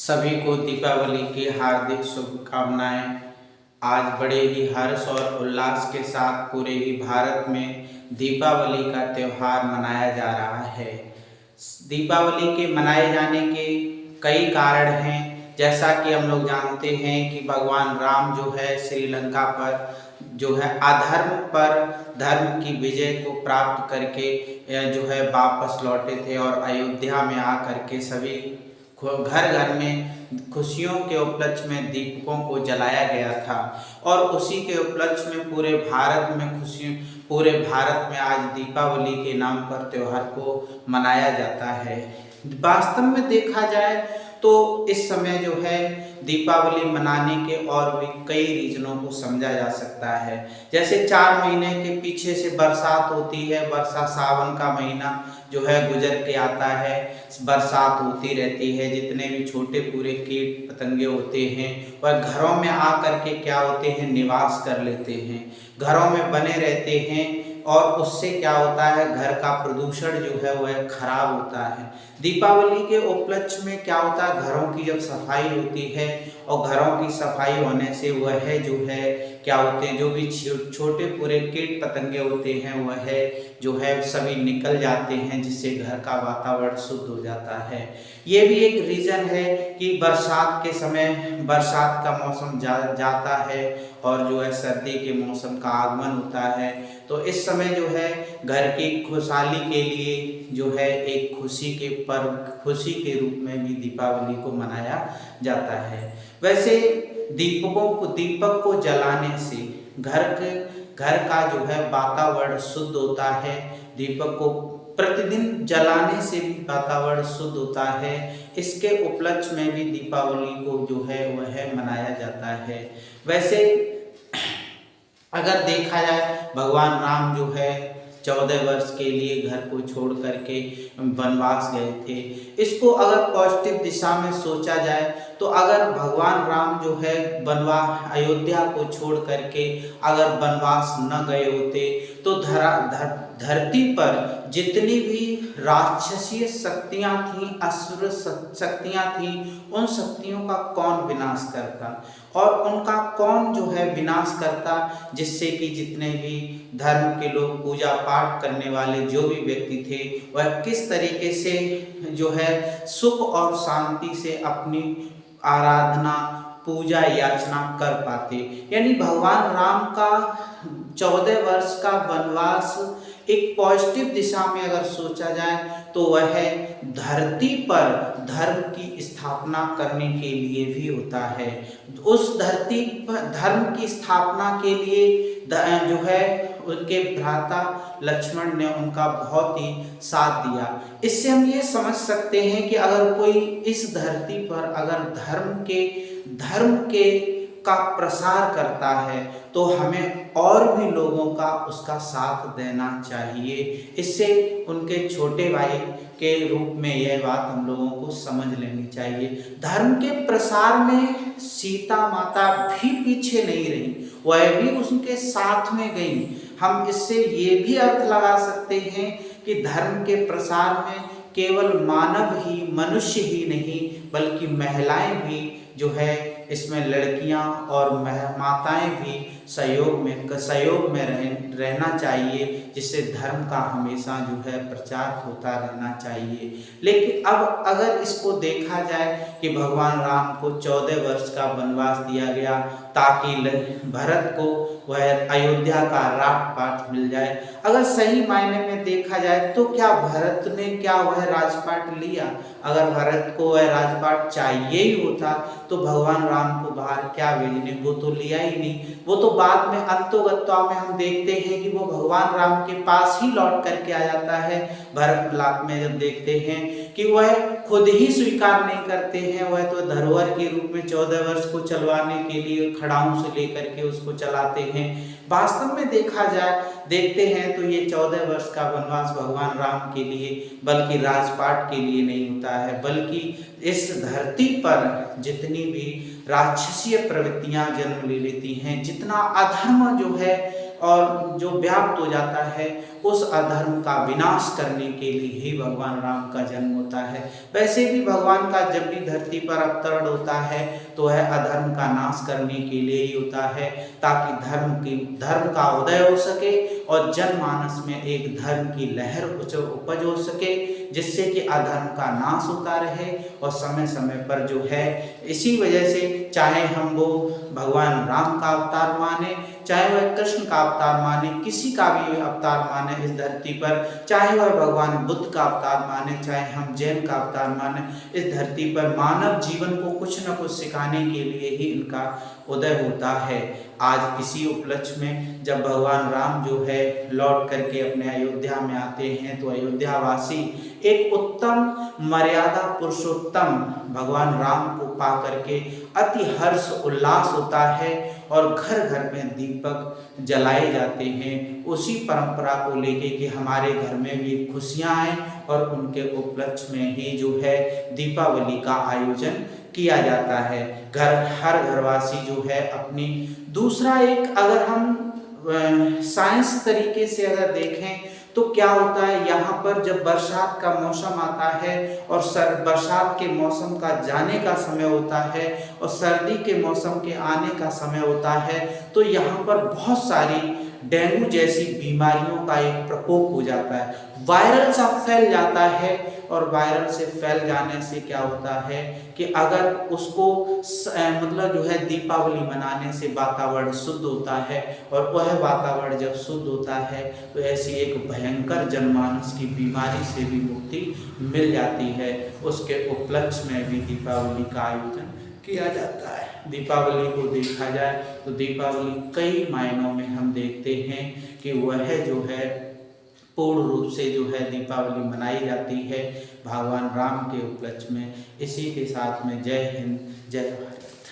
सभी को दीपावली की हार्दिक शुभकामनाएं। आज बड़े ही हर्ष और उल्लास के साथ पूरे ही भारत में दीपावली का त्यौहार मनाया जा रहा है। दीपावली के मनाए जाने के कई कारण हैं। जैसा कि हम लोग जानते हैं कि भगवान राम जो है श्रीलंका पर जो है अधर्म पर धर्म की विजय को प्राप्त करके जो है वापस लौटे थे और अयोध्या में आकर के सभी घर घर में खुशियों के उपलक्ष्य में दीपकों को जलाया गया था और उसी के उपलक्ष्य में पूरे भारत में आज दीपावली के नाम पर त्योहार को मनाया जाता है। वास्तव में देखा जाए तो इस समय जो है दीपावली मनाने के और भी कई रीजनों को समझा जा सकता है। जैसे 4 महीने के पीछे से बरसात होती है, सावन का महीना जो है गुजर के आता है, बरसात होती रहती है। जितने भी छोटे पूरे कीट पतंगे होते हैं वह घरों में आकर के क्या होते हैं, निवास कर लेते हैं, घरों में बने रहते हैं और उससे क्या होता है, घर का प्रदूषण जो है वह खराब होता है। दीपावली के उपलक्ष्य में क्या होता है, घरों की जब सफाई होती है और घरों की सफाई होने से वह जो है क्या होते हैं, जो भी छोटे पूरे कीट पतंगे होते हैं वह जो है सभी निकल जाते हैं, जिससे घर का वातावरण शुद्ध हो जाता है। ये भी एक रीज़न है कि बरसात के समय बरसात का मौसम जाता है और जो है सर्दी के मौसम का आगमन होता है। तो इस समय जो है घर की खुशहाली के लिए जो है एक खुशी के पर्व, खुशी के रूप में भी दीपावली को मनाया जाता है। वैसे दीपक को जलाने से घर का जो है वातावरण शुद्ध होता है। दीपक को प्रतिदिन जलाने से भी वातावरण शुद्ध होता है। इसके उपलक्ष्य में भी दीपावली को जो है वह मनाया जाता है। वैसे अगर देखा जाए, भगवान राम जो है 14 वर्ष के लिए घर को छोड़ करके वनवास गए थे। इसको अगर पॉजिटिव दिशा में सोचा जाए तो अगर भगवान राम जो है अयोध्या को छोड़ करके अगर वनवास न गए होते तो धरती पर जितनी भी राक्षसीय शक्तियाँ थीं, असुर शक्तियाँ थीं, उन शक्तियों का कौन विनाश करता और उनका कौन जो है विनाश करता, जिससे कि जितने भी धर्म के लोग, पूजा पाठ करने वाले जो भी व्यक्ति थे, वह किस तरीके से जो है सुख और शांति से अपनी आराधना, पूजा, याचना कर पाते। यानी भगवान राम का 14 वर्ष का वनवास एक पॉजिटिव दिशा में अगर सोचा जाए तो वह धरती पर धर्म की स्थापना करने के लिए भी होता है। उस धरती पर धर्म की स्थापना के लिए जो है उनके भ्राता लक्ष्मण ने उनका बहुत ही साथ दिया। इससे हम ये समझ सकते हैं कि अगर कोई इस धरती पर अगर धर्म के का प्रसार करता है तो हमें और भी लोगों का उसका साथ देना चाहिए। इससे उनके छोटे भाई के रूप में यह बात हम लोगों को समझ लेनी चाहिए। धर्म के प्रसार में सीता माता भी पीछे नहीं रही, वह भी उनके साथ में गई। हम इससे ये भी अर्थ लगा सकते हैं कि धर्म के प्रसार में केवल मनुष्य ही नहीं बल्कि महिलाएं भी जो है, इसमें लड़कियां और माताएं भी सहयोग में रहना चाहिए, जिससे धर्म का हमेशा जो है प्रचार होता रहना चाहिए। लेकिन अब अगर इसको देखा जाए कि भगवान राम को 14 वर्ष का वनवास दिया गया ताकि भरत को वह अयोध्या का राजपाट मिल जाए। अगर सही मायने में देखा जाए तो क्या भरत ने वह राजपाट लिया? अगर भरत को वह राजपाट चाहिए ही होता तो भगवान राम को बाहर क्या भेजने, वो तो लिया ही नहीं। वो तो बाद में अंतोगत्वा में हम देखते हैं कि वो भगवान राम के पास ही लौट करके आ जाता है। भरत मिलाप में जब देखते हैं कि वह खुद ही स्वीकार नहीं करते हैं, वह तो धरोहर के रूप में 14 वर्ष को चलवाने के लिए खड़ाऊं से लेकर के उसको चलाते हैं। वास्तव में देखते हैं तो ये 14 वर्ष का वनवास भगवान राम के लिए बल्कि राजपाट के लिए नहीं होता है, बल्कि इस धरती पर जितनी भी राक्षसीय प्रवृत्तियां जन्म ले लेती हैं, जितना अधर्म जो है और जो व्याप्त हो जाता है, उस अधर्म का विनाश करने के लिए ही भगवान राम का जन्म होता है। वैसे भी भगवान का जब भी धरती पर अवतरण होता है तो वह अधर्म का नाश करने के लिए ही होता है, ताकि धर्म का उदय हो सके और जनमानस में एक धर्म की लहर उपज हो सके, जिससे कि अधर्म का नाश होता रहे और समय समय पर जो है, इसी वजह से चाहे हम वो भगवान राम का अवतार माने, चाहे वह कृष्ण का अवतार माने, किसी का भी अवतार माने इस धरती पर, चाहे वह भगवान बुद्ध का अवतार माने, चाहे हम जैन का अवतार माने, इस धरती पर मानव जीवन को कुछ न कुछ सिखाने के लिए ही इनका उदय होता है। आज इसी उपलक्ष्य में जब भगवान राम जो है लौट करके अपने अयोध्या में आते हैं, तो अयोध्यावासी एक उत्तम मर्यादा पुरुषोत्तम भगवान राम को पा करके अति हर्ष उल्लास होता है और घर घर में दीपक जलाए जाते हैं, उसी परंपरा को लेके कि हमारे घर में भी खुशियां आए, और उनके उपलक्ष्य में ही जो है दीपावली का आयोजन किया जाता है। हर घरवासी जो है अपनी दूसरा एक, अगर हम साइंस तरीके से अगर देखें तो क्या होता है, यहाँ पर जब बरसात का मौसम आता है और बरसात के मौसम का जाने का समय होता है और सर्दी के मौसम के आने का समय होता है, तो यहाँ पर बहुत सारी डेंगू जैसी बीमारियों का एक प्रकोप हो जाता है, वायरल सा फैल जाता है। और वायरल से फैल जाने से क्या होता है कि अगर उसको मतलब जो है दीपावली मनाने से वातावरण शुद्ध होता है, और वह वातावरण जब शुद्ध होता है तो ऐसी एक भयंकर जनमानस की बीमारी से भी मुक्ति मिल जाती है। उसके उपलक्ष्य में भी दीपावली का आयोजन किया जाता है। दीपावली को देखा जाए तो दीपावली कई मायनों में हम देखते हैं कि वह जो है पूर्ण रूप से जो है दीपावली मनाई जाती है भगवान राम के उपलक्ष्य में। इसी के साथ में जय हिंद, जय भारत।